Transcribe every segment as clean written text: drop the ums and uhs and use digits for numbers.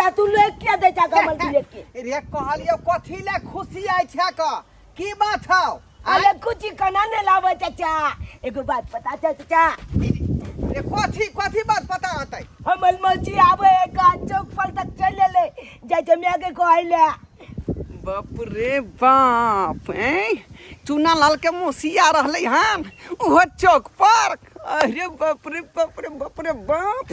चाचा तू ले क्या दे चा कमल की लेके रे कहलियो कथी ले खुशी आइ छे का की बात हौ अरे कुछ कना ने लावे चाचा एगो बात पता है चाचा रे कथी बात पता होतै हमल मौसी आवे का चौक पर तक चले ले जाके मैं के कहले बाप रे बाप चूना लाल के मौसी आ रहले हन ओह चौक पर अरे बाप रे बाप रे बाप रे बाप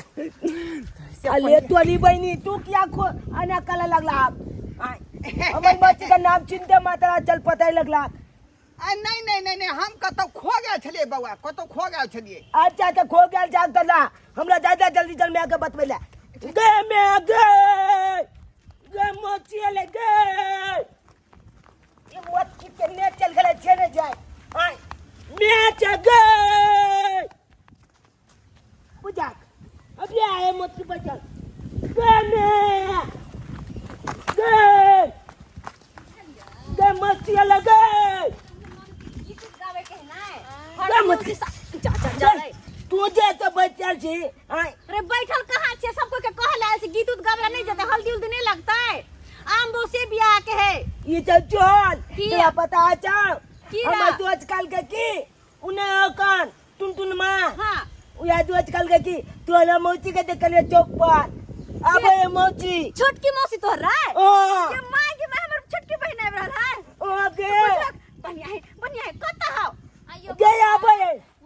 अरे तोली बहनी तू क्या खो आना कला लगला हमल मौसी का नाम चिंता मात्रा चल पता ही लगला नहीं हम कतो खो गए छलिए बउआ कतो खो गए छलिए अच्छा तो खो गया जान तला हमरा ज्यादा जल्दी चल मैं आके बतवेला गे मैं गे मौसी ले गे ये मत की केने चल गले छने जाए हां मैं जगे बुझा अभी आए मत की बचल गे मौसी लगे तुझे तो बच्चा छी अरे बैठल कहाँ छे सबको के कहला से गीत उत गावे नहीं जाते हल्दी उल्दी नहीं लगता है आम बोसे बियाह के है ये तो चल की? तेरा पता है की हम रा? तो आजकल के की उन्हें कान टुन मां हां या तो आजकल के की तो ना मौसी के देखले चौक पर अबे मौसी छोटकी मौसी तोहर है ओ ये मां के मैं हमर छोटकी बहन आब रहल है ओके बनिया है कत हो आइयो के आबे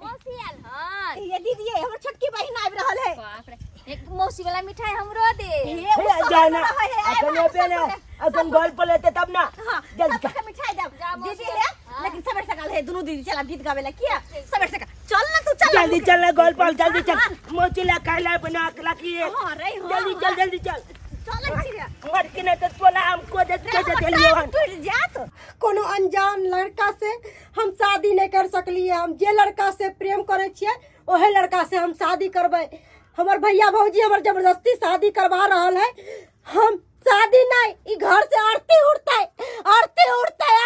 मौसी आल है ये दीदी है हमर छोटकी बहन आब रहल है बाप रे एक मौसी वाला मिठाई हमरो दे हे जाना अपन पे ना अपन गोल पर लेते तब ना जल्दी का मिठाई दे दीदी है लेकिन सवेर सकाल है दोनों दीदी चला गीत गावेला किया सवेर सकाल चल ना तू चल जल्दी चल गोल पर जल्दी चल मौसी ला कहला बना अकला की हां रे जल्दी चल चल छिया मर के ना तो तोला हमको दे दियो टूट जात कोनो अनजान लड़का से हम शादी नहीं कर सकलिए हम जे लड़का से प्रेम करे छिए ओहे लड़का से हम शादी करबे हमर भैया भौजी हमर जबरदस्ती शादी करवा रहल है हम शादी नहीं ई घर से आरती उड़ता है आरती उड़ता है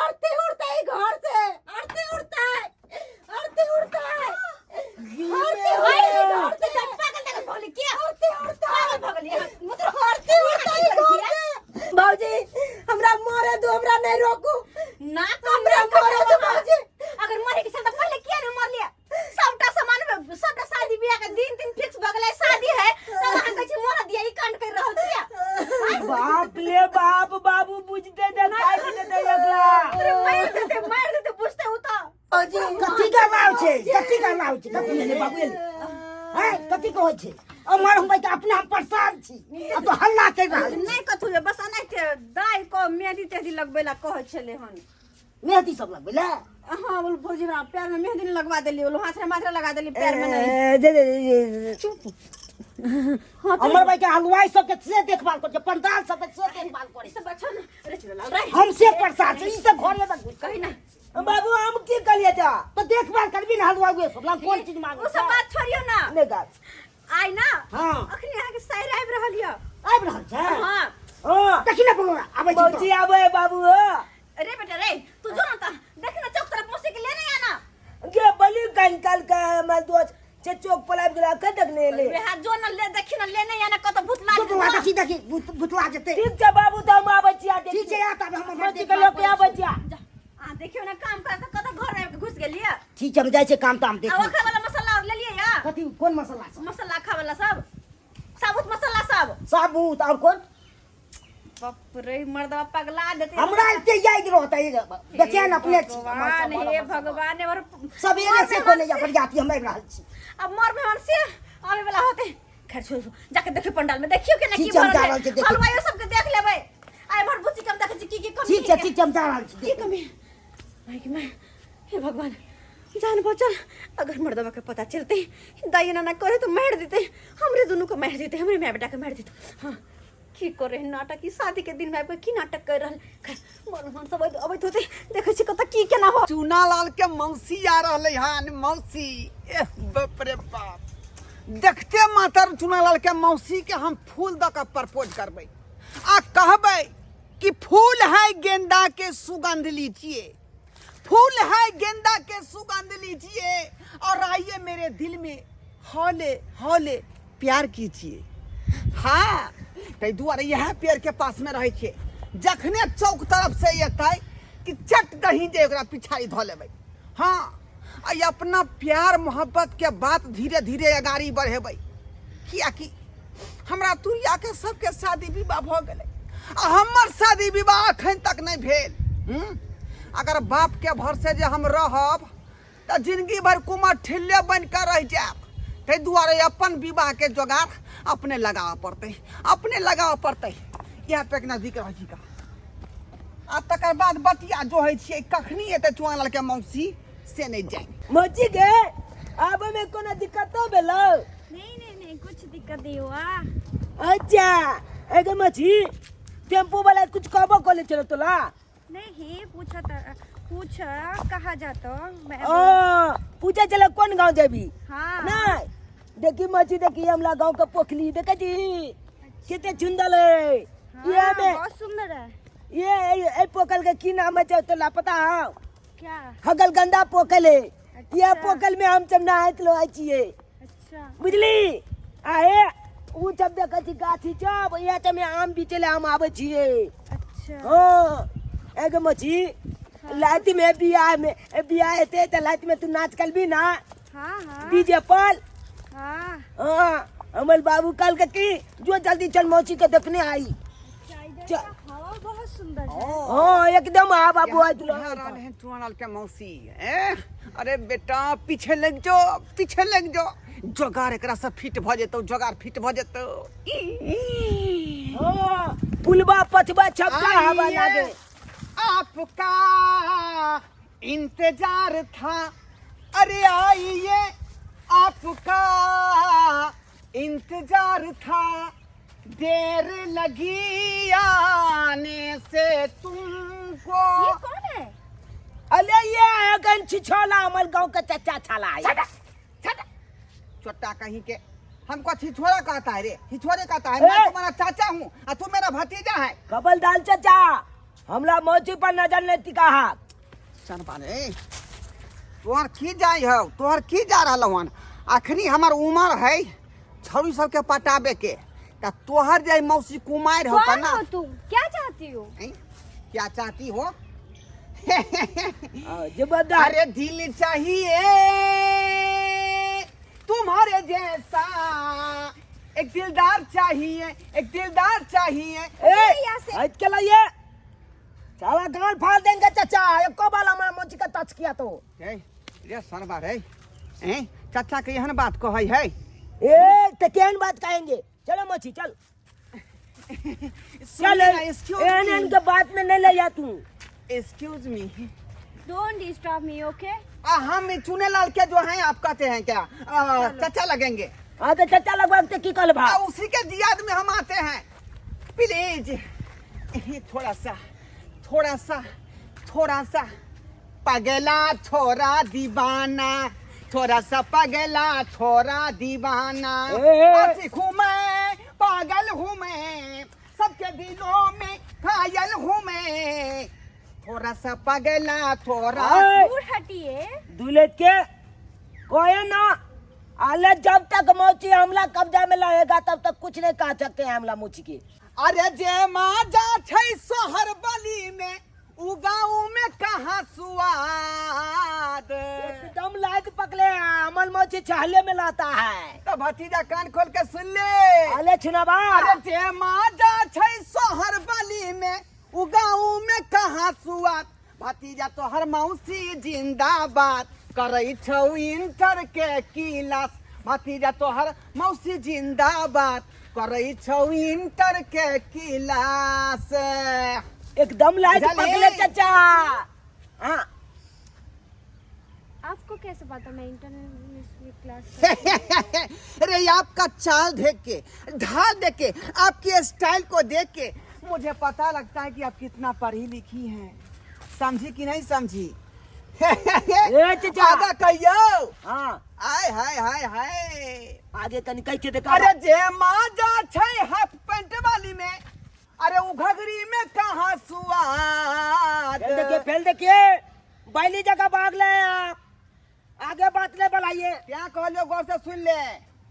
आरती उड़ता है घर से आरती उड़ता है आरती उड़ता है आरती उड़ता है पागल पागल बोली क्या आरती उड़ता है पागल भगली मतलब आरती उड़ता है घर से भौजी हमरा मारे दो हमरा नहीं रोकू ना हमरा मारे दो भौजी अगर मरे के चलता पहले किया नहीं मर लिया सबटा सामान सबटा शादी बियाह के दिन फिक्स भ गेलै शादी है तो वहां कछि मोर दिया ई कांड कर रहल छिया बाप ले बाप बाबू बुझते दे काय दे लगला अरे मार देते बुझते हो तो भौजी कथी का नाव छे कथी ले बाबू ले है कथी को छे अमर हम के अपना हम परेशान छी अब तो हल्ला कर रहा नहीं कथु जे बस नहीं थे दाई को मेहंदी तेहदी लगबेला कह छले हन मेहंदी सब लगबेला हां बोल भौजी हमरा पैर में मेहंदी लगवा देली बोल हाथ में मात्र लगा देली पैर में नहीं चुप अमर भाई के हलवाई सब के से देखभाल कर पंडाल सब के से देखभाल करे सब अच्छा ना अरे चल रे हमसे परेशान छी ई सब घर में बस कहीं ना बाबू हम की करिए जा तो देखभाल करबी ना हलवाई सब हम कौन चीज मांगे वो सब बात छोड़ियो ना ने गाछ आई ना हां अखनी यहाँ के शायर आबि रहल य आबि रहल छै हां हां देखि ना बोलो आबै छी मौसी आबै बाबू अरे बेटा रे तू जो ना देख ना चौक तरफ मौसी के लेने आना गे बलि काल का मैं दोस्त से चौक पर आबि गेला के देखने ले बे हाथ जो ना ले देखि ना लेने आना कत भूतला देखि भुतला जेते ठीक छै बाबू त हम आबै छी ठीक छै आता हम मौसी के लोग के आबै छी आ देखियो ना काम कर त कत घर में घुस गेलिए ठीक छै हम जाय छै काम ताम आ देख खा वाला मसाला और ले लिए या कथी कोन मसाला सब मसाला खा वाला सब साबुत मसाला सब साबुत और कोन बाप रे मर्दवा पगला देते हमरा इते याद रहता है बेचैन अपने छी भगवान हे भगवान और सबेरे से कोने जा जाती हम रहल छी अब मर मेहमान से आवे वाला होते खैर छोड़ जाके देखे पंडाल में देखियो के ना की ठीक हलवाइयो सब के देख लेबै आइ भर बुच्ची कम देखे छी की कमी ठीक चमचा रहल छी की कमी भाई कि मैं हे भगवान जान बचल अगर मर्दवा के पता चलते दाई ना करे तो मार देते हमरे दोनों को मार देते हमरे मां बेटा के मार देते हां की करे नाटक की शादी के दिन में आबे की नाटक कर रहल मन सब अबैत होते देखे छी कत की केना हो चूना लाल के मौसी आ रहले हन मौसी बाप रे बाप देखते मातर चूना लाल के मौसी के हम फूल द के प्रपोज करबै आ कहबै कि फूल है गेंदा के सुगंध लीजिए फूल है गेंदा के सुगंध लीजिए और आइए मेरे दिल में हौले हौले प्यार कीजिए हाँ ताहि दुआरे यह पेड़ के पास में रहे छे जखने चौक तरफ से एतै कि चट दही जे ओकरा पिछाड़ी धऽ लेबै। हाँ आ ई अपना प्यार मोहब्बत के बात धीरे धीरे आगाड़ी बढ़ेबै कियाकि हमरा तुरिया के सबके शादी विवाह भऽ गेलै आ हमर शादी विवाह अखन तक नहीं भेल। अगर बाप के भरोसे जे हम रहब तऽ जिंदगी भर कुमार ठिल्ले बन कर रह जाएब। ताहि दुआरे अपन विवाह के जोगाड़ अपने लगाबऽ पड़तै, अपने लगाबऽ पड़तै। यहाँ पे नजदीक रह का आ तकर बाद बतिया जो है छियै कखनी एतै चुआन लड़के मौसी से नहीं जाए। मौसी के आबे में कोनो दिक्कत तो भेलो? नहीं कुछ दिक्कत नहीं हुआ। अच्छा एगो मौसी टेम्पो वाला कुछ कहबो कोले चलो तोला? नहीं पूछ कहाँ जाता मैं पूछा चलो कौन गांव जेबी? हाँ नहीं देखी मौसी देखी हमला गांव का पोखली देखा जी कितने सुंदर है। ये में बहुत सुंदर है। ये पोखल के की नाम है तोला पता है? क्या? हगल गंदा पोखल है। अच्छा। ये पोखल में हम सब नहात लो आई छिए। अच्छा बुझली आहे उ सब देखा छी गाछी सब यहाँ त में आम बिचले हम आवे छिए। अच्छा हाँ एगो मछी लाइट में बियाह हेते त लाइट में तू नाच कलबी ना हाँ डीजे पर। हाँ हाँ हमर बाबू कल के की जो जल्दी चल मौसी के देखने आई। हवा बहुत सुंदर है। हाँ एकदम आ बाबू आज चुआन के मौसी अरे बेटा पीछे लग जाओ जोगार एकरा से फिट भ जेतौ, जोगार फिट भ जेतौ। हाँ पुलवा पछवा छपका हवा लागे। आपका इंतजार था, अरे आइए आपका इंतजार था, देर लगी आने से तुमको। ये कौन है? अले ये है गंछी छोला हमारे गांव का चचा छाला है। छोटा कहीं के हमको छिछोरा कहता है रे, छिछोरे कहता है। मैं तुम्हारा चाचा हूँ और तू मेरा भतीजा है। कबल दाल चचा हमला मौसी पर नजर नहीं टिका है। सन पाने तोहर की जाई हो, तोहर की जा रहा हन। अखनी हमार उम्र है छौरी सबके पटाबे के त तोहर जे मौसी कुमार हो कौन ना। हो तुम? क्या चाहती हो? क्या चाहती हो? जबरदस्त। अरे दिल चाहिए तुम्हारे जैसा, एक दिलदार चाहिए, एक दिलदार चाहिए। यहाँ से। हट के लाइए साला गाल फाड़ देंगे चचा। एको बार हमारा मौसी का टच किया तो ये सनबा रे चाचा के यहन बात कहै है। ए तो केन बात कहेंगे? चलो मौसी चल चल एन के बात में नहीं ले जा तू। Excuse me, Don't disturb me, okay? हम चुने लाल के जो हैं आप कहते हैं क्या चाचा लगेंगे? हाँ तो चचा लगवाते की कल भा उसी के दियाद में हम आते हैं। प्लीज थोड़ा सा पगला छोरा दीवाना, थोड़ा सा पगला छोरा दीवाना। सीखूं मैं पागल हूँ मैं, सबके दिलों में घायल हूँ मैं। थोड़ा सा पगला थोड़ा। दूर हटिए। दूल्हे के कोई ना आले जब तक मौसी हमला कब्जा में रहेगा तब तक कुछ नहीं कह सकते हैं हमला मौसी के। अरे जे माँ जा छै शहर बली में उ गाँव में कहाँ सुआद। एकदम लाइट पकड़े अमल मौसी छहले में लाता है। तो भतीजा कान खोल के सुन ले। अले छुनाबा अरे जे माँ जा छै शहर बली में उ गाँव में कहाँ सुआद। भतीजा तो हर मौसी जिंदाबाद करे छौ इंटर के क्लास। भतीजा तो हर मौसी जिंदाबाद करे छौ इंटर के क्लास। एकदम लाइट पकड़े चचा। हाँ आपको कैसे पता मैं इंटरनेशनल क्लास? अरे आपका चाल देख के, ढाल देख के, आपके स्टाइल को देख के मुझे पता लगता है कि आप कितना पढ़ी लिखी हैं। समझी कि नहीं समझी? चचा आगे कहियो। हाँ हाय हाय हाय हाय आगे तनी कैसे देखा? अरे जे माँ जा छै हाफ पैंट वाली में, अरे उ घघरी में कहाँ सुआद। फेल देखिए बैली जगह भाग ले आप। आगे बात ले बढ़ाइए। क्या कहलो गौर से सुन ले।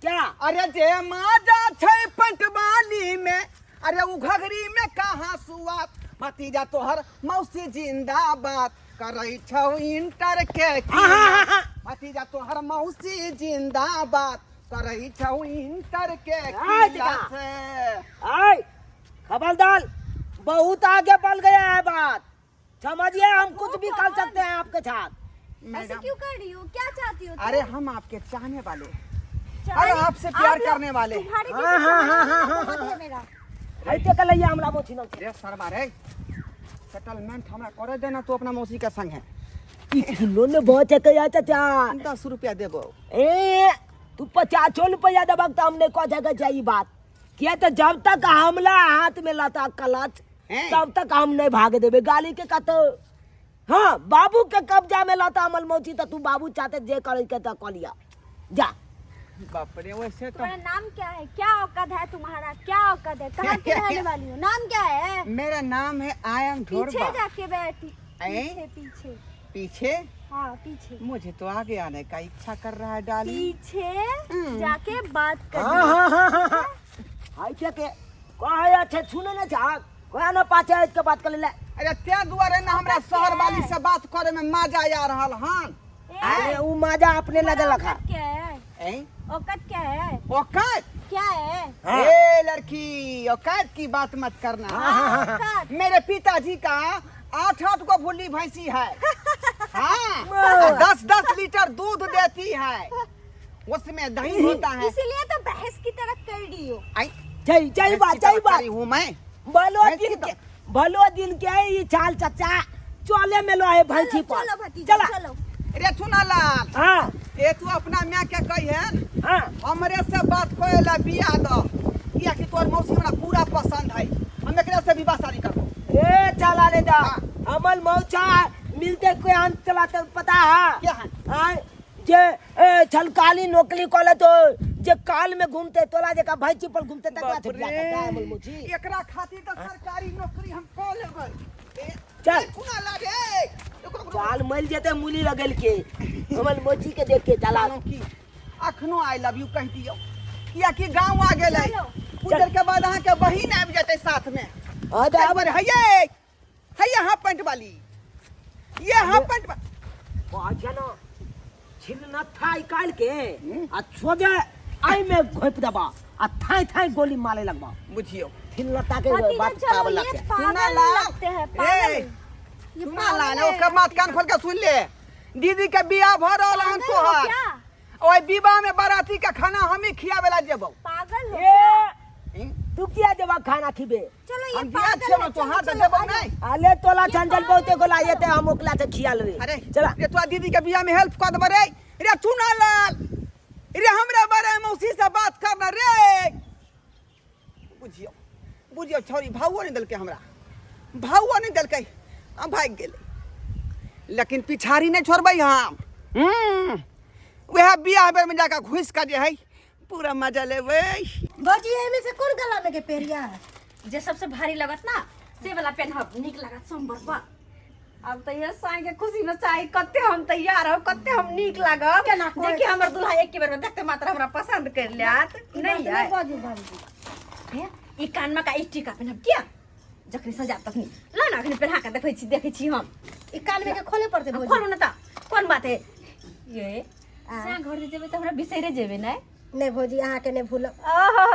क्या अरे जे माजा छै पंटवाली में, अरे उ घघरी में कहाँ सुआत। भतीजा तोहर मौसी जिंदाबाद करई छौ इंटर के किया। भतीजा तोहर मौसी जिंदाबाद करई छौ इंटर के किया से। आय खबरदार, बहुत आगे बढ़ गया है बात, समझिए हम कुछ भी कर सकते हैं आपके साथ। ऐसे क्यों कर रही हो, क्या चाहती हो तुम? अरे हम आपके चाहने वाले, अरे आपसे प्यार करने वाले। तुम्हारे हाँ, हाँ, हाँ, हाँ, हाँ, जैसे है मेरा। ऐसे कर लिया हमरा मोची न। अरे सरवा रे, सेटलमेंट हमरा करे देना तो अपना मौसी के संग है। किलो ने बहुत है कया चाचा। 10 रुपया देबो। ए तू 50 रुपया देबक तो हमने कह जगह चाहिए बात किया, तो जब तक हमला हाथ में लता कलच हैं? तब तक हम नहीं भाग देबे गाली के कत। हाँ बाबू के कब्जा में लता अमल मोची, तो तू बाबू चाहते जे करे के तो कर लिया जा। बाप रे, वैसे तो तुम्हारा नाम क्या है, क्या औकात है तुम्हारा, क्या औकात है, कहाँ की रहने वाली हो, नाम क्या है? मेरा नाम है आयन पीछे ढोरबा। जाके बैठी, हैं? पीछे पीछे, पीछे हाँ पीछे मुझे तो आगे आने का इच्छा कर रहा है डाली। पीछे जाके बात कर। हाँ हाँ हाँ हाँ हाँ हाय क्या के कहे अच्छे सुने न चाह कोई ना पाछे इसके बात कर ले। अरे त्या दुआरे ना हमरा शहर वाली से बात करे में मजा आ रहल हन। अरे वो माजा अपने लगे रखा। औकात क्या है, हैं? औकात क्या है, औकात? क्या है? हाँ। ए लड़की, औकात की बात मत करना। औकात मेरे पिताजी का 8 को भुल्ली भैंसी है। हाँ, 10 लीटर दूध देती है, उसमें दही होता है। इसीलिए तो बहस की तरह कर रही हो। आई, जय जय बात जय बात हूँ मैं। भलो दिन के ये चाल चाचा चले में लो है भैंसी पर। चलो भतीजा चला। चलो। अरे सुना लाल, हाँ ये तू अपना मैं क्या कही है, हाँ हमरे से बात करेला बिया दो, किया कि तोर मौसी हमरा पूरा पसंद है, हम एकरा से विवाह शादी करबो। ए चला ले दा हाँ। अमल मौचा मिलते कोई अंत चला तो पता है क्या है? हाँ जे छलकाली नौकरी कोले तो जे काल में घूमते तोला जे का भैंसी पर घूमते तक बाप छट रे, जाता है अमल मौची। एकरा खातिर तो सरकारी नौकरी हम कह लेबै। चल। सुना लागे बाल मल जेते मूली लगल के अमल मोची के देख के चला। जानो की अखनो आई लव यू कह दियो, किया कि गांव आ गेलै, चलो। उधर के बाद अहाँ के बहिन आबि जेतै साथ में। अरे अब अबर है यहाँ पैंट वाली, ये हाँ पैंट वाली। पाछे ना छिल न थाई काल के आ सोजे आई में घोप दबा आ थाई थाई गोली मारे लगबा बुझियो छिल न ताके भतीजा बात चलो, पावला ये के। सुना पागल ला। लगते हैं, पागल। ए, ये सुना पागल ला, है। ओकर बात कान खोल के सुन ले। दीदी के बियाह भ रहल हन पागल हो तोहर, क्या? ओए विवाह में बाराती का खाना हम ही खियावेला जेबौ। पागल हो ए क्या? तू किया जवा खाना खिबे चलो ये हम दिया पागल छियो है, न तो चलो, हाथ चलो, देबौ आ जाओ। नहीं। आले तोला चंचल बहुते गोला ये ते हम ओकला से खिया लेबे। अरे चला रे तोरा दीदी के बियाह में हेल्प कर देबे रे। रे सुना लाल, रे हमरा बारे में मौसी से बात करना रे। बुझियो बुझियो छोरी भावो नहीं दलके, हमरा भावो नहीं दलके, हम भाग गेले, लेकिन पिछाड़ी नहीं छोड़बै हम। वह बियाह बेर में जाकर घुस कर जे है पूरा मजा लेबै। भौजी एमे से कौन गला में के पेरिया है? जे सबसे भारी लगत ना से वाला पेनहब निक लगत संबर पर। अब तो ये साई के खुशी में चाहे कते हम तैयार हो, कते हम निक लागब। केना कोई- देखिए हमर दूल्हा एक के बेर में देखते मात्र हमरा पसंद कर लियात नहीं है। भौजी भौजी हे, ई कान में का स्टिका पेनहब किया जखनी सजा तखनी ला ना अखनी पेनहा के देखै छी हम। ई कान में के खोले पड़ते अब भौजी। खोलू ना त कोन बात है ये सा घर जे जेबे त हमरा बिसैरे जेबे नै। नहीं भौजी अहाँ के नहीं भूलब, आहा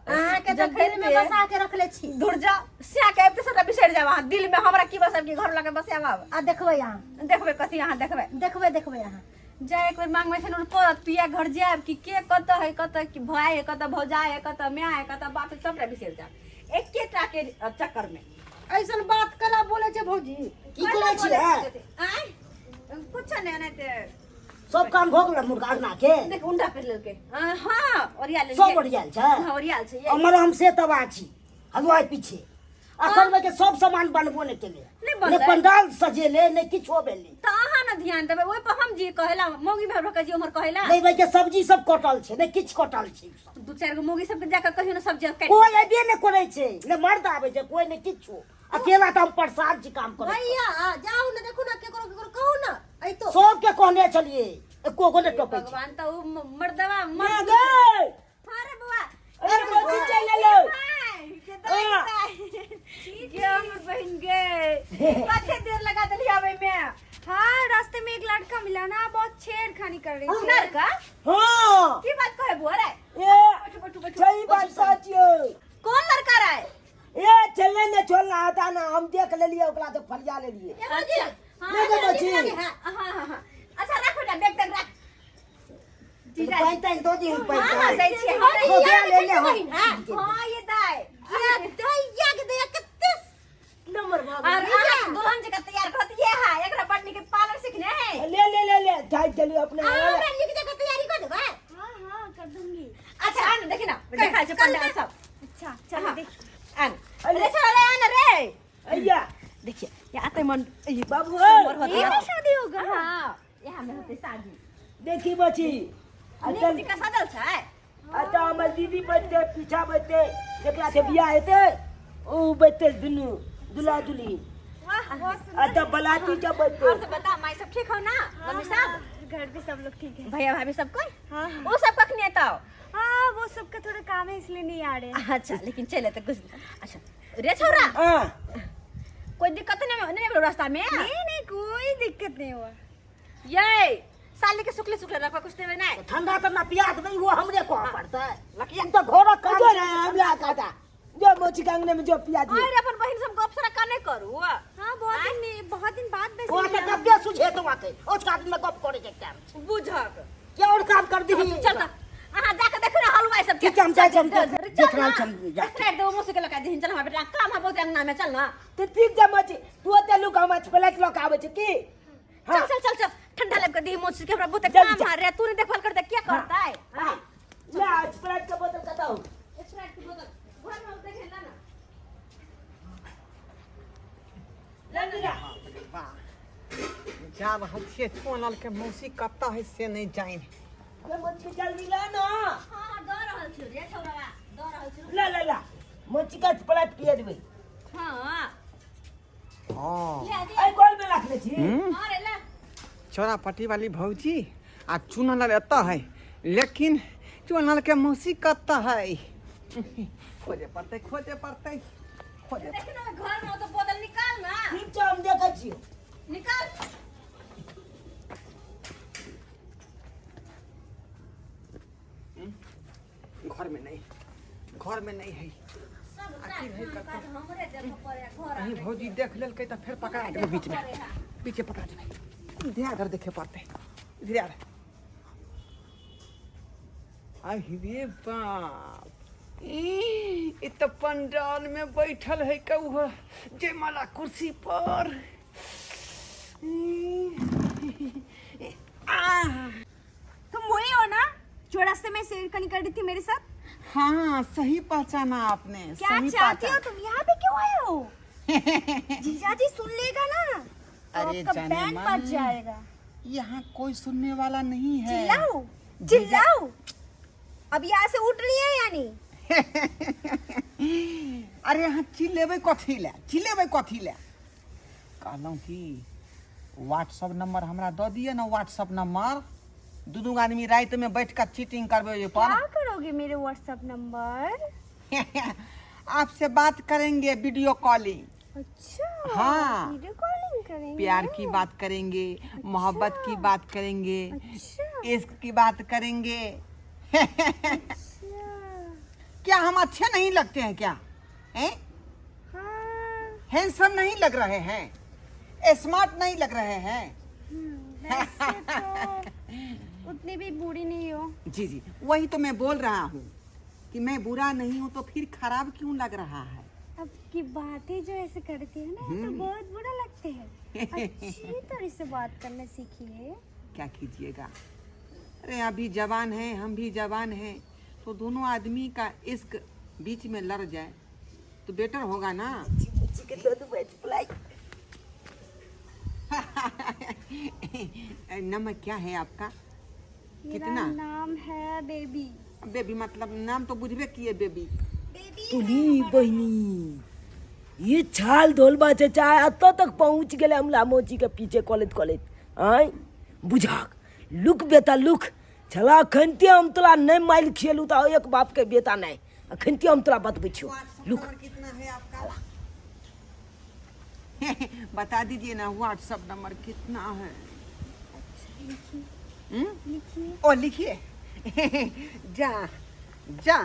अहाँ के तो दिल में बसा के रखले छी। दूर जा सिया के अब सबटा बिसैर जाब अहाँ दिल में हमरा की बसब की घर लगे बसाब आ देखबै अहाँ, देखबे कथी अहाँ देखबे देखबै देखबै अहाँ। जा एक बेर मांग में से परत पिया घर जाब कि के कत है कत की भाई है कत भौजाई है कत माय है कत बाप है सबटा बिसैर जाब एकेटा के चक्कर में। ऐसन बात कला बोले छे भौजी। की करे छिए आय कुछ नहीं नहीं ते सब काम हो गेल मुर्गा ना के देख उंडा कर लेलके हां ओरिया ले सब बढ़िया छै हां ओरिया छै हमर हम से तबा छी हलवाई पीछे अखन में के सब सामान बनबो ने केले नहीं बनले। ने पंडाल सजेले ने किछो बेले त अहाँ न ध्यान देबे ओइ पर हम जी कहेला मौगी भर भर जी हमर कहेला नहीं भाई के सब्जी सब कटल छै ने किछ कटल छै। दू चार गो मौगी सब के जाकर कहियो न सब्जी काट कोई अबे ने करे छै ने मर्द आबे छै कोई ने किछो अकेला त हम प्रसाद जी काम करे भैया जाओ ना देखो ना केकरो केकरो कहू ना। आई तो सब के कहने चलिए को ने टोपे छी भगवान तो मर्दवा ना मर गए अरे बुआ अरे मोची चल ले लो बहन गए कते देर लगा दिली आवे में। हाँ रास्ते में एक लड़का मिला ना, बहुत छेड़खानी कर रही थी। लड़का हां की बात कहे बुआ रे? ये सही बात सच है। कौन लड़का रहा है? ये चलने ने छोड़ना आता ना, हम देख ले लिए ओकरा तो फरिया ले लिए। अच्छा नहीं तो बची हां हां हां अच्छा रख बेटा, देख देख रख जीजा पैसा दो दी हां पैसा दे छी हो गया ले ले हां ये दाई ये दैया के दे 31 नंबर और दुल्हन जी का तैयार करत ये है, एकरा पढ़ने के पार्लर सीखने है। ले ले ले ले जाई चली अपने मैं लिख दे के तैयारी कर देबा। हां हां कर दूंगी। अच्छा आन देखी ना देखा छै पंडाल सब। अच्छा चल देख आन अरे चल आन रे अय्या देखिए ये आते मन ये बाबू ये शादी होगा। हां यहां में होते शादी। देखी बची अनेक जी का सदल छै। अच्छा हमर दीदी बच्चे पीछा बच्चे जेकरा से बियाह हेते ओ बच्चे दुनु दुल्हा दुल्ही। वाह बहुत अच्छा बलाती जब बच्चे और से बता माई सब ठीक हो ना? मम्मी सब घर पे सब लोग ठीक है। भैया भाभी सब कोई? हाँ वो सब कखनी आता हो? हाँ वो सबका थोड़ा काम है इसलिए नहीं आ रहे। अच्छा लेकिन चले तो कुछ अच्छा रे छोरा हां कोई दिक्कत नहीं है रास्ता में? नहीं नहीं कोई दिक्कत नहीं हुआ। ये साले के सुखले सुखले रखा कुछ नहीं नहीं ठंडा तो ना पियात नहीं हुआ, हमरे को पड़ता है लकिया तो घोड़ा काम है हमरा काटा जो मोची कांगने में जो पिया दी और अपन बहन सब गप सरा काने करू। हाँ बहुत दिन बाद वैसे वो तो कब के सुझे तो आके ओच काट में गप करे के टाइम बुझक क्या और काम कर दी चल त आहा जाके देख रे हलवाई सब ठीक हम देख रहा चल जा स्ट्रेट दो मुझसे के लगा दे चल हमारे बेटा काम है बहुत अंगना में चल ना तो ठीक जा मची तू ते लुक हम फ्लैट लक आवे छ की चल चल चल चल ठंडा लग के दी मुझसे के बहुत जल्दी काम मार रहा तूने देखभाल करता क्या करता है? हां ले आज फ्लैट का बोतल बताओ स्ट्रेट की बोतल घर में देखे ना जल्दी जा जा रहल छियै चुनल के मौसी कत्ता है से नहीं जाइन। ये मची जल्दी ला ना हां दो रहल छु रे छौरावा दो रहल छु। ला ला ला मची का फ्लैट पिए देबे हां हां ले दे आई गोल में रख ले छी अरे ले छोरा पट्टी वाली भौजी आ चुनल अत्ता है, लेकिन चुनल के मौसी कत्ता है खोजे पड़ते देख ना घर में तो बोतल निकाल ना ठीक छ हम देखै छी निकाल। घर में नहीं है सब काट हमरे देखो पड़े घर कहीं भौजी देख लेल के तो फिर पकड़ा देबे बीच में पीछे पकड़ा देबे इधर देखे पड़ते इधर आई रे बाप ई तो पंडाल में बैठल है कौआ जयमाला कुर्सी पर तुम वही हो ना जो रास्ते में छेड़खानी कर रही थी मेरे साथ? हाँ सही पहचाना आपने। क्या सही चाहती हो पहचाना। तुम? यहाँ पे क्यों आए हो? जीजा जी सुन लेगा ना तो अरे आपका जाने बैंड मन। बच जाएगा। यहाँ कोई सुनने वाला नहीं है। चिल्लाओ चिल्लाओ। अब यहाँ से उठ रही है यानी? अरे यहाँ चिल्लेबे कथी ले कहलौं कि व्हाट्सएप नंबर हमरा दो दिए ना, व्हाट्सएप नंबर दू आदमी रात में बैठ कर चीटिंग करबे ये क्या पर करोगे मेरे व्हाट्सएप नंबर? आपसे बात करेंगे वीडियो कॉलिंग। अच्छा हाँ। वीडियो कॉलिंग करेंगे? प्यार की बात करेंगे, मोहब्बत की बात करेंगे, अच्छा इश्क की बात करेंगे। अच्छा क्या हम अच्छे नहीं लगते हैं क्या? हैं? हाँ हैंडसम नहीं लग रहे हैं? स्मार्ट नहीं लग रहे हैं? वैसे तो उतनी भी बुरी नहीं हो। जी जी वही तो मैं बोल रहा हूँ कि मैं बुरा नहीं हूँ, तो फिर खराब क्यों लग रहा है? अब की बातें जो ऐसे करती है ना ये तो बहुत बुरा लगते हैं। अच्छी तरह से बात करना सीखिए। क्या कीजिएगा, अरे अभी जवान है, हम भी जवान हैं, तो दोनों आदमी का इश्क बीच में लड़ जाए तो बेटर होगा ना। नंबर क्या है आपका? मेरा कितना? नाम है बेबी। बेबी मतलब नाम तो बुझबे किए बेबी। तुली बहनी ये छाल धोल बाचे चाहे अतो तक पहुंच गेले हमला मोची के पीछे कॉलेज आय बुझाक लुक बेटा लुक छला अखनते हम तोरा नहीं माइल खेलू तो एक बाप के बेटा नहीं अखनते हम तोरा बतबै छियो लुक नंबर कितना है आपका? बता दीजिए ना व्हाट्सएप नंबर कितना है? लिखिए। ओ लिखिए। जा जा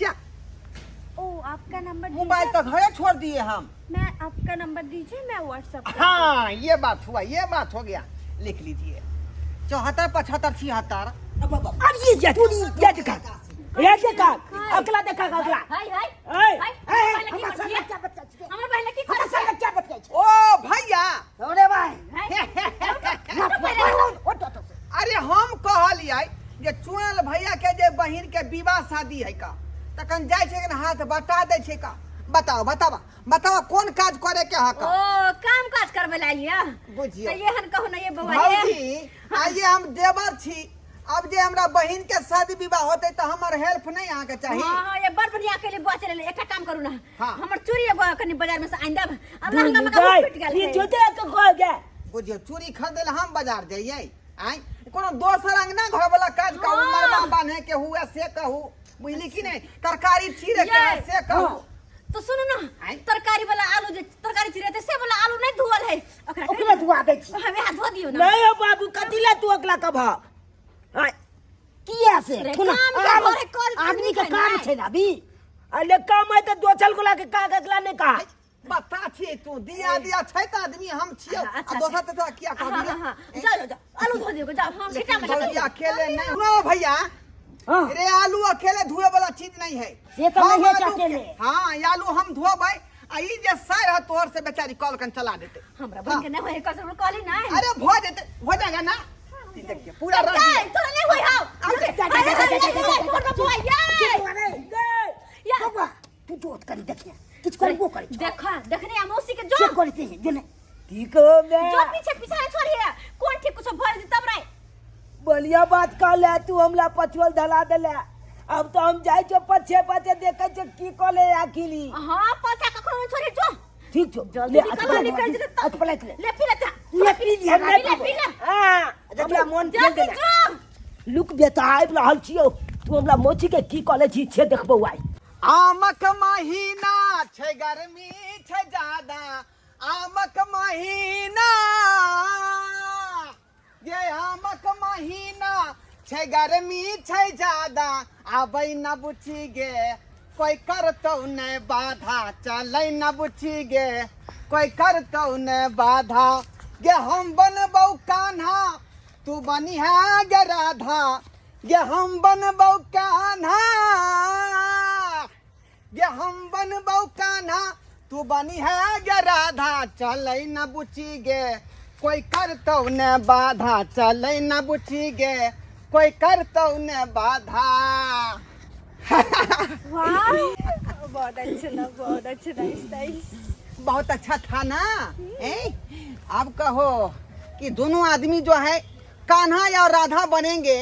जा। ओ आपका नंबर मोबाइल तो घरे छोड़ दिए हम। मैं आपका नंबर दीजिए, मैं व्हाट्सएप हाँ ये बात हुआ, ये बात हो गया। लिख लीजिए 74 75 76। अरे ये देखा अगला देखा अगला हाय हाय हाय हाय हमर बहन की कर ओ भैया अरे भाई अरे हम कहलिए जे चुनल भैया के जे बहिन के विवाह शादी है का तखन जाय छै न हाथ बता दे छै का। बताओ बताओ बताओ कौन काज करे के है का? ओ काम काज करबे ला लिया बुझियो तो ये हन कहू ना ये बउआ भौजी आइए हम देवर छी। अब जे हमरा बहिन के शादी विवाह होते तो हमर हेल्प नहीं अहाँ के चाहिए। हां ये बड़ बढ़िया के लिए बुआ चले एकटा काम करू ना हाँ। हमर चूड़ी एगो कनी बाजार में से आइन देब अब लहंगा में का फट गेल ये जोते तो कह गया बुझियो चूड़ी खरीदे ला हम बाजार जाइए आई कोनो दोसर अंगना घर वाला काज कहू हाँ। मरबा बांधे के हुए से कहू बुझली कि नहीं तरकारी चीरे के ये। से कहू। तो सुनो ना आइ। तरकारी वाला आलू जे तरकारी चिरे से वाला आलू नहीं धोल है ओकरा धुआ दे छी हमें हाथ धो दियो ना नहीं हो बाबू कतिला तू अगला कभ हाय किया से रे, सुना काम के घरे कर आदमी के नहीं काम है। छै ना अभी अरे काम है तो दो चल गोला के का अगला ने कहा बता छी तू दिया दिया छै त आदमी हम छियो आ अच्छा, दोसर त तोरा किया हां कहबी हां जाओ जाओ आलू धो दियो जाओ हम छिटा में भौजी अकेले नहीं सुनो भैया हां रे आलू अकेले धोए वाला चीज नहीं है। से तो हम नहीं है आलू अकेले। के- हाँ ये आलू हम धोबै आ ई जे सार है तोहर से बेचारी कॉल कन चला देते। हमरा बन के नहीं होए कसम कहली ना अरे हो जाएगा ना। ई देखिए पूरा रख दिया। तोरा नहीं होई हां बाबा तू जोत कर देखिए कुछ करबो करे देखा देखने मौसी के जो चेक करते हैं जो नहीं ठीक हो जो मैं पीछे पीछे छोड़ी है कौन ठीक कुछ भर दी तब रे बढ़िया बात कह ले तू हमला पछुल धला देले अब तो हम जाय छो पछे पछे देखे छो की कले आखिली हां पछा कखनो छोड़ी जो ठीक छो जल्दी निकल निकल जे अत पलट ले ले पी लेता ले पी लिया पी ले हां हमरा मन खेल जल्दी देला जो लुक बेटा आइब रहल छियो तू हमरा मोची के की कॉलेज छी छे देखबो आई आमक महीना छै गर्मी छै ज्यादा आमक महीना ये आमक महीना छै गर्मी छै ज्यादा आबै न बुझी गे कोई करतौ न बाधा चलै न बुझी गे कोई करतौ न बाधा गे हम बनबौ कान्हा तू बनी है गे राधा गे हम बनबौ कान्हा गे हम बनबौ कान्हा तू बनी है गे राधा चलै न बुझी गे कोई करतौ न बाधा चलै न बुझी गे कोई करतौ न बाधा। वाह बहुत अच्छा ना, बहुत अच्छा, नाइस नाइस। बहुत अच्छा था ना। अब कहो कि दोनों आदमी जो है कान्हा या राधा बनेंगे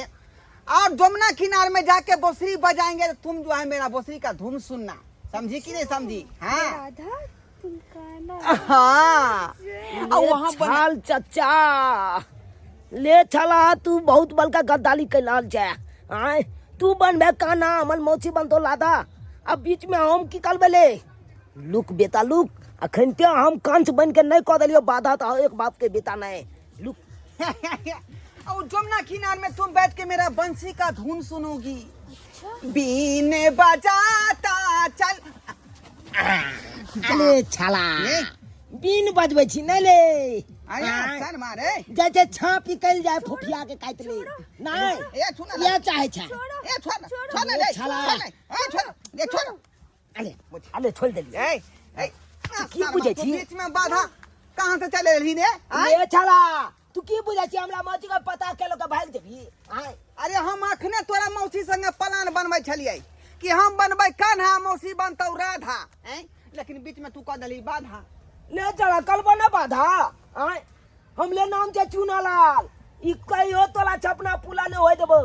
और जमुना किनार में जाके बांसुरी बजाएंगे तो तुम जो है मेरा बांसुरी का धुन सुनना। समझी कि नहीं समझी? हाँ राधा तुम कान्हा। हाँ और वहाँ छाल चचा ले छला तू बहुत बड़का गद्दारी कैलाल छै आय तू बनबे काना हमर मौसी बनतो लादा अब बीच में हम की करबे ले लुक बेटा लुक अखन ते हम कंस बन के नहीं कह देलियो बाधा तो एक बाप के बेटा नहीं लुक और जमुना किनार में तुम बैठ के मेरा बंसी का धुन सुनोगी। बीन बजाता चल अरे छला ये? बीन बजबै छी नहीं ले आया सर मारे जैसे छाप निकल जाए फुफिया के काट ले नहीं ये सुना ये चाहे छै ये छोड़ ले छला। ये छोड़ अरे अरे छोड़ देली ए ए की बुझै छी? बीच में बाधा कहां से चले रही ने? ये छला तू की बुझै छी हमरा मौसी का पता केलो के भाग देबी आय अरे हम अखने तोरा मौसी संगे प्लान बनबै छलियै कि हम बनबै कान्हा मौसी बनतौ राधा लेकिन बीच में तू कह देली बाधा। ले चला कलबो न बाधा आय हमले नाम छै चुनालाल ई कहियो तोला छपना पुला ने होय देबो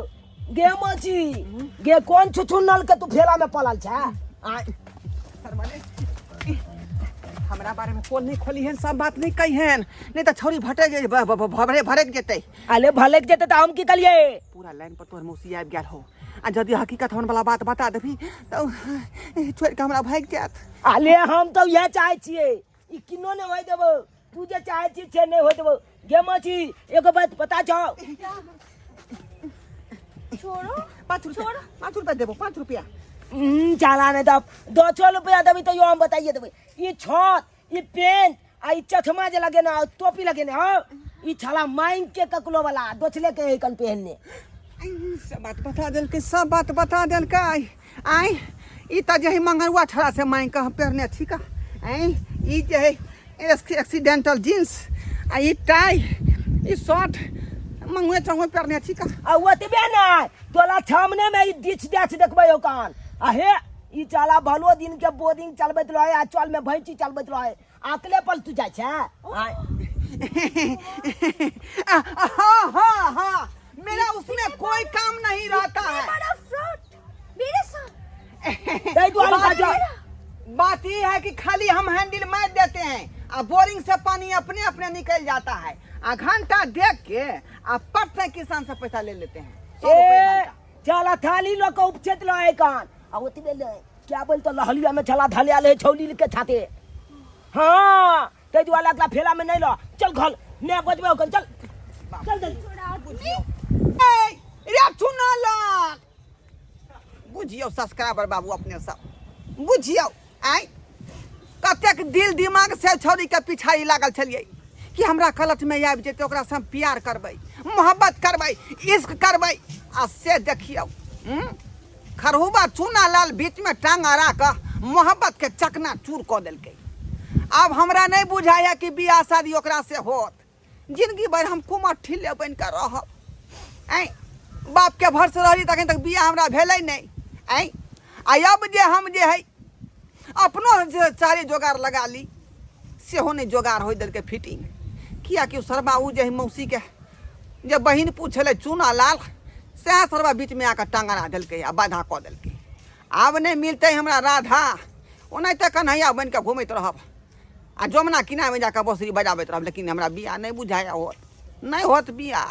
गे मौसी गे कौन छुछुनल के तू फेला में पलल छै आय सर माने हमरा बारे में पोल नहीं खोली है, सब बात नहीं कही है, नहीं तो छौरी भटे भरे जेते। अरे भले जेते तो हम की करिए? पूरा लाइन पर तोहर मौसी आबि गेल हो, आ यदि हकीकत होने वाला बात बता देबी तो छोड़ के हमरा भाग जात। अरे हम तो यह चाहे छिए, ई किनो ने होय देबो, तू जे चाहे छी छे नहीं होय देबो। गे माची एगो बात पता छौ? छोड़ो 5 रुपया देबो, 5 रुपया। चला नहीं तब 200 रुपया देबी तो यो हम बताइए देबे। ई छत, ई पेन, आ ई चश्मा जे लगे ना, टोपी लगे ना, हो ई छला माइन के ककलो वाला दोछले के कन पहनने। सब बात बता दिल के, सब बात बता दिल के। आई ई त जे मंगरुआ छड़ा से माइन के पहनने ठीक है। आई ई जे है एक्सीडेंटल जींस, आ ई टाई, ई शर्ट मंगुए चंगुए पहनने ठीक है। आ ओतबे ना तोला सामने में ई डिच डैच देखबै ओकान। आ हे ई चला भलो दिन के बोर्डिंग चलबैत रहे, आ चल में भैंसी चलबैत रहे, अकले पल तू जाय छे। हाँ मेरा उसमें कोई काम नहीं रहता है। बड़ा फ्रॉड मेरे साथ। दे दो आलू बात ये है कि खाली हम हैंडल मार देते हैं, आ बोरिंग से पानी अपने अपने निकल जाता है। आ घंटा देख के आ पट से किसान से पैसा ले लेते हैं, 100 रुपए घंटा। चला थाली लोग को उपचेत रहे कान। आ ओतबे ले क्या बोल तो लहलिया में चला धलिया ले छौली के छाते। हां ते जो वाला फेला में नहीं लो, चल घर ने बजबे ओकन, चल चल जल्दी। रे सुनो ला, बुझियो सब्सक्राइबर बाबू अपने सब बुझियो। आई कतेक दिल दिमाग से छौरी के पिछाड़ी लागल छलिए कि हमरा कलट में आबि जेते, ओकरा से हम प्यार करबै, मोहब्बत करबै, इश्क करबै। आ से देखियो खरहुबा चूना लाल बीच में टांग अड़ा के मोहब्बत के चकना चूर क देलकै। अब हमरा नहीं बुझाया कि बियाह शादी ओकरा से होत। जिंदगी भर हम कुमार ठिल्ले बन के रहब। आई बाप के भर से रही तखन तक बियाह हमरा भेलै नहीं। आई अब जे हम जे है अपनो जे चारे जोगार लगा ली, सेहो नहीं जोगार हो देलकै फिटिंग। किया कि सरबा उ जे मौसी के जे बहिन पूछले चूना लाल, सह सरबा बीच में आकर टांगना देलकै आ बाधा कऽ देलकै। आब नहीं मिलते हमरा राधा, ओनाहिते कन्हैया बन के घूमैत रहब, आ जमुना किनारे में जाकर बंसुरी बजाबैत रहब। लेकिन हमरा बियाह नहीं बुझाया होत, नहीं होत बियाह।